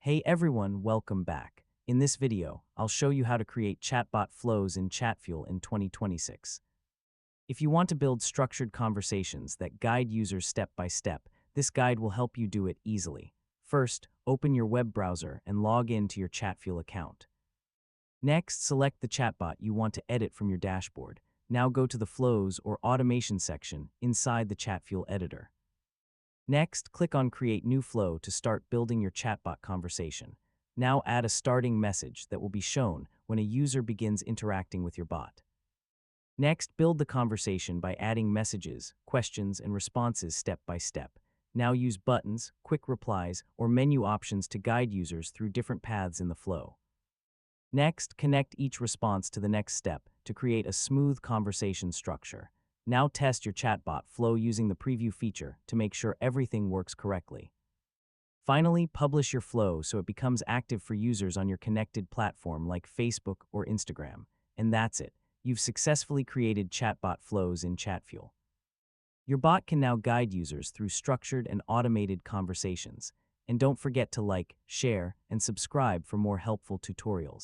Hey everyone, welcome back. In this video, I'll show you how to create chatbot flows in Chatfuel in 2026. If you want to build structured conversations that guide users step by step, this guide will help you do it easily. First, open your web browser and log in to your Chatfuel account. Next, select the chatbot you want to edit from your dashboard. Now go to the Flows or Automation section inside the Chatfuel editor. Next, click on Create New Flow to start building your chatbot conversation. Now add a starting message that will be shown when a user begins interacting with your bot. Next, build the conversation by adding messages, questions, and responses step by step. Now use buttons, quick replies, or menu options to guide users through different paths in the flow. Next, connect each response to the next step to create a smooth conversation structure. Now test your chatbot flow using the preview feature to make sure everything works correctly. Finally, publish your flow so it becomes active for users on your connected platform like Facebook or Instagram. And that's it. You've successfully created chatbot flows in Chatfuel. Your bot can now guide users through structured and automated conversations. And don't forget to like, share, and subscribe for more helpful tutorials.